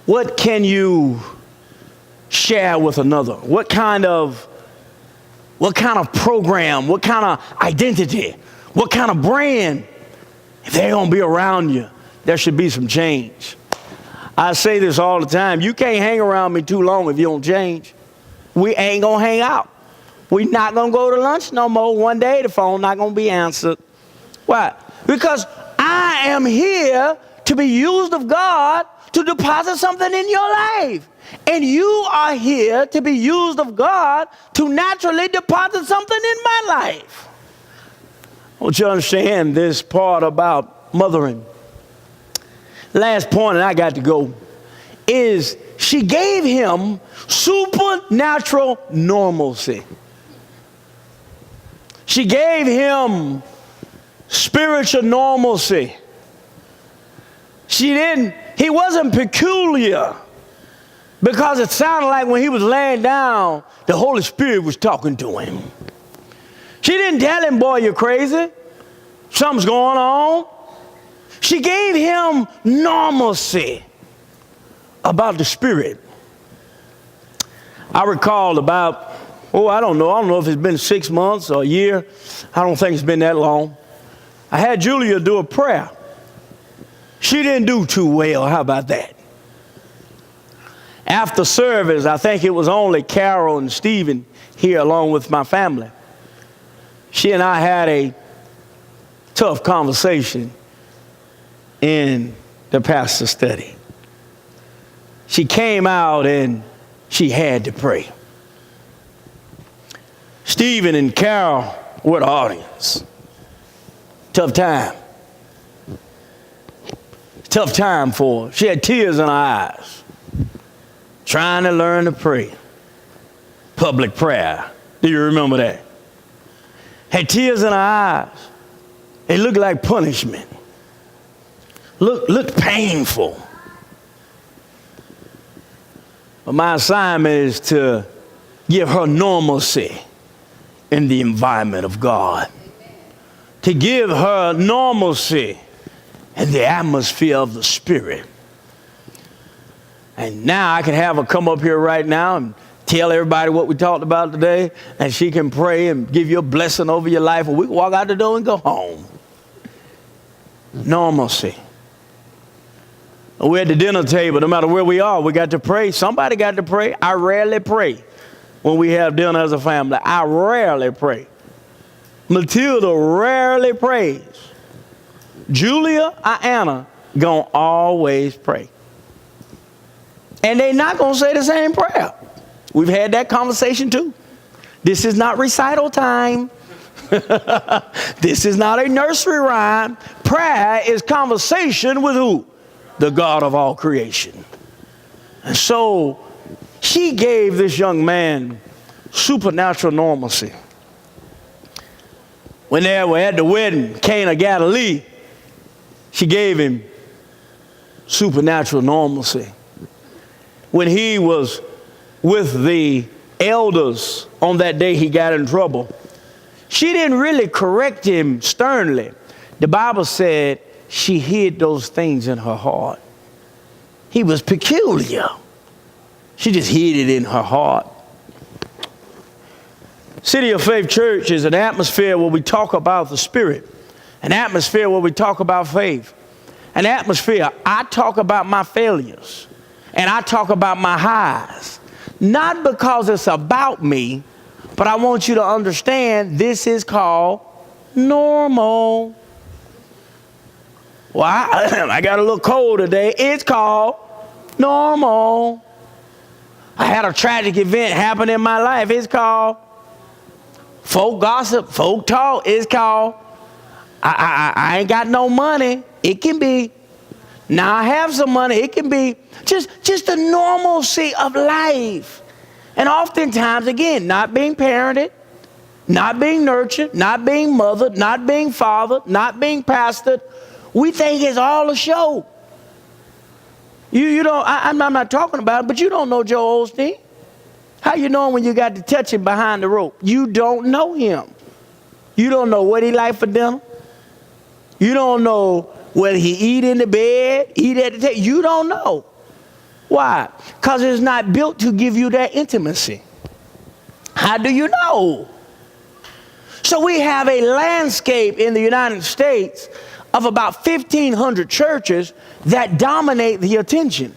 What can you share with another? What kind of program, what kind of identity, what kind of brand? If they're going to be around you, there should be some change. I say this all the time. You can't hang around me too long if you don't change. We ain't going to hang out. We're not going to go to lunch no more. One day the phone not going to be answered. Why? Because I am here to be used of God to deposit something in your life. And you are here to be used of God to naturally deposit something in my life. I want you to understand this part about mothering. Last point, and I got to go, is she gave him supernatural normalcy. She gave him spiritual normalcy. He wasn't peculiar, because it sounded like when he was laying down, the Holy Spirit was talking to him. She didn't tell him, boy, you're crazy. Something's going on. She gave him normalcy about the Spirit. I recall about, I don't know if it's been 6 months or a year. I don't think it's been that long. I had Julia do a prayer. She didn't do too well. How about that? After service, I think it was only Carol and Stephen here along with my family. She and I had a tough conversation in the pastor's study. She came out and she had to pray. Stephen and Carol were the audience. Tough time. Tough time for her. She had tears in her eyes, trying to learn to pray. Public prayer. Do you remember that? Had tears in her eyes. It looked like punishment. Looked painful. But my assignment is to give her normalcy in the environment of God. To give her normalcy in the atmosphere of the Spirit. And now I can have her come up here right now and tell everybody what we talked about today, and she can pray and give you a blessing over your life, and we can walk out the door and go home. Normalcy. We're at the dinner table, no matter where we are, we got to pray. Somebody got to pray. I rarely pray when we have dinner as a family. I rarely pray. Matilda rarely prays. Julia or Anna gonna always pray. And they're not gonna say the same prayer. We've had that conversation too. This is not recital time. This is not a nursery rhyme. Prayer is conversation with who? The God of all creation. And so she gave this young man supernatural normalcy. When they were at the wedding, Cana of Galilee, she gave him supernatural normalcy. When he was with the elders on that day he got in trouble, she didn't really correct him sternly. The Bible said she hid those things in her heart. He was peculiar. She just hid it in her heart. City of Faith Church is an atmosphere where we talk about the Spirit, an atmosphere where we talk about faith, an atmosphere I talk about my failures and I talk about my highs, not because it's about me, but I want you to understand this is called normal. Well, I got a little cold today. It's called normal. I had a tragic event happen in my life. It's called folk gossip, folk talk. It's called I ain't got no money. It can be. Now I have some money. It can be just the normalcy of life. And oftentimes, again, not being parented, not being nurtured, not being mothered, not being fathered, not being pastored, we think it's all a show. You don't, I'm not talking about it, but you don't know Joel Osteen. How you know him when you got to touch him behind the rope? You don't know him. You don't know what he like for dinner. You don't know whether he eat in the bed, eat at the table. You don't know. Why? Because it's not built to give you that intimacy. How do you know? So we have a landscape in the United States of about 1,500 churches that dominate the attention.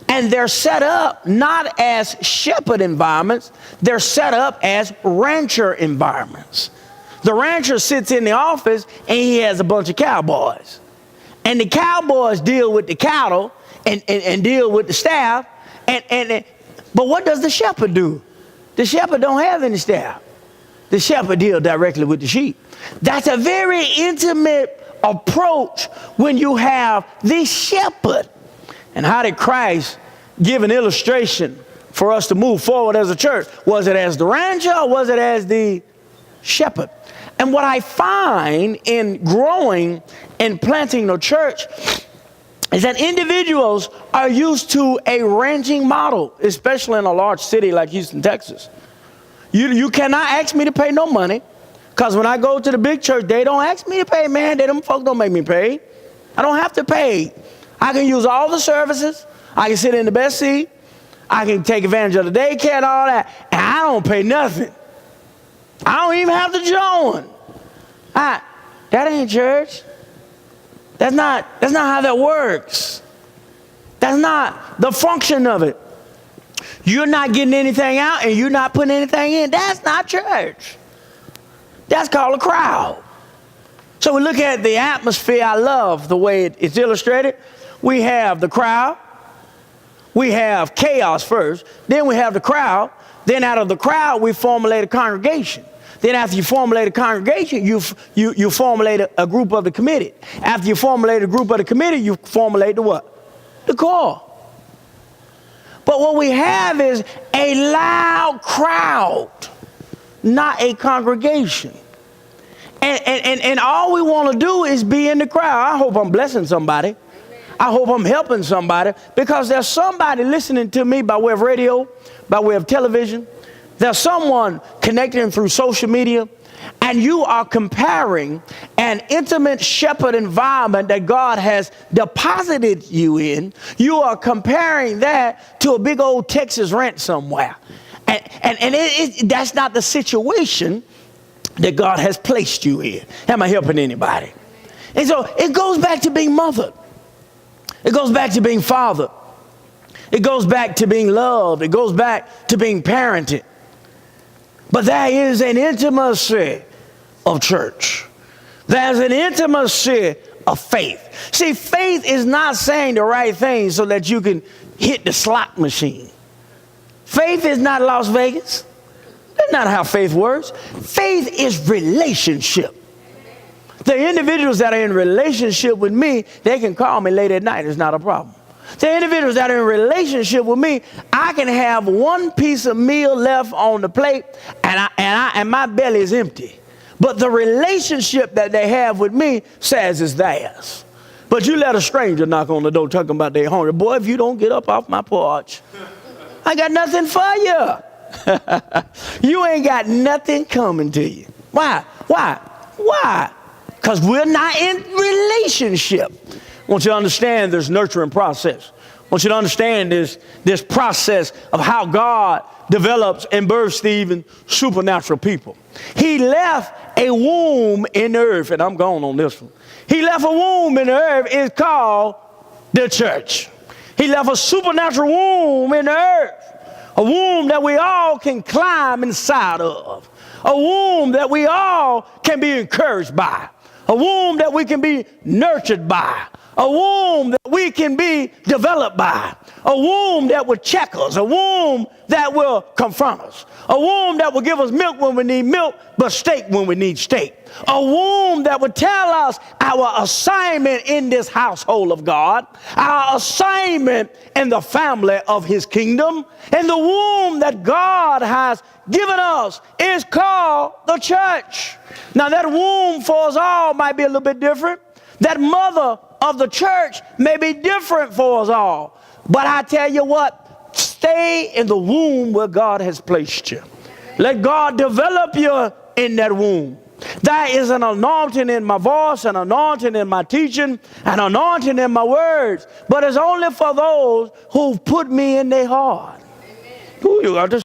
And they're set up not as shepherd environments, they're set up as rancher environments. The rancher sits in the office and he has a bunch of cowboys. And the cowboys deal with the cattle and deal with the staff. But what does the shepherd do? The shepherd don't have any staff. The shepherd deals directly with the sheep. That's a very intimate approach when you have the shepherd. And how did Christ give an illustration for us to move forward as a church? Was it as the rancher or was it as the shepherd? And what I find in growing and planting a church is that individuals are used to a ranching model, especially in a large city like Houston, Texas. You cannot ask me to pay no money, because when I go to the big church, they don't ask me to pay, man. Them folks don't make me pay. I don't have to pay. I can use all the services. I can sit in the best seat. I can take advantage of the daycare and all that, and I don't pay nothing. I don't even have to join. That ain't church. That's not how that works. That's not the function of it. You're not getting anything out and you're not putting anything in. That's not church. That's called a crowd. So we look at the atmosphere. I love the way it's illustrated. We have the crowd. We have chaos first. Then we have the crowd. Then out of the crowd, we formulate a congregation. Then after you formulate a congregation, you formulate a group of the committed. After you formulate a group of the committed, you formulate the what? The call. But what we have is a loud crowd, not a congregation. And all we want to do is be in the crowd. I hope I'm blessing somebody. I hope I'm helping somebody, because there's somebody listening to me by way of radio, by way of television. There's someone connecting through social media, and you are comparing an intimate shepherd environment that God has deposited you in. You are comparing that to a big old Texas ranch somewhere. And that's not the situation that God has placed you in. Am I helping anybody? And so it goes back to being mothered. It goes back to being fathered. It goes back to being loved. It goes back to being parented. But there is an intimacy of church. There's an intimacy of faith. See, faith is not saying the right thing so that you can hit the slot machine. Faith is not Las Vegas. That's not how faith works. Faith is relationship. The individuals that are in relationship with me, they can call me late at night. It's not a problem. The individuals that are in relationship with me, I can have one piece of meal left on the plate and my belly is empty. But the relationship that they have with me says it's theirs. But you let a stranger knock on the door talking about they're hungry. Boy, if you don't get up off my porch, I got nothing for you. You ain't got nothing coming to you. Why? Because we're not in relationship. I want you to understand this nurturing process. I want you to understand this process of how God develops and births even supernatural people. He left a womb in the earth, and I'm going on this one. He left a womb in the earth. It's called the church. He left a supernatural womb in the earth, a womb that we all can climb inside of, a womb that we all can be encouraged by, a womb that we can be nurtured by, a womb that we can be developed by, a womb that will check us, a womb that will confront us, a womb that will give us milk when we need milk, but steak when we need steak, a womb that will tell us our assignment in this household of God, our assignment in the family of his kingdom, and the womb that God has given us is called the church. Now that womb for us all might be a little bit different. That mother of the church may be different for us all. But I tell you what, stay in the womb where God has placed you. Let God develop you in that womb. There is an anointing in my voice, an anointing in my teaching, an anointing in my words. But it's only for those who put me in their heart. Ooh, you got to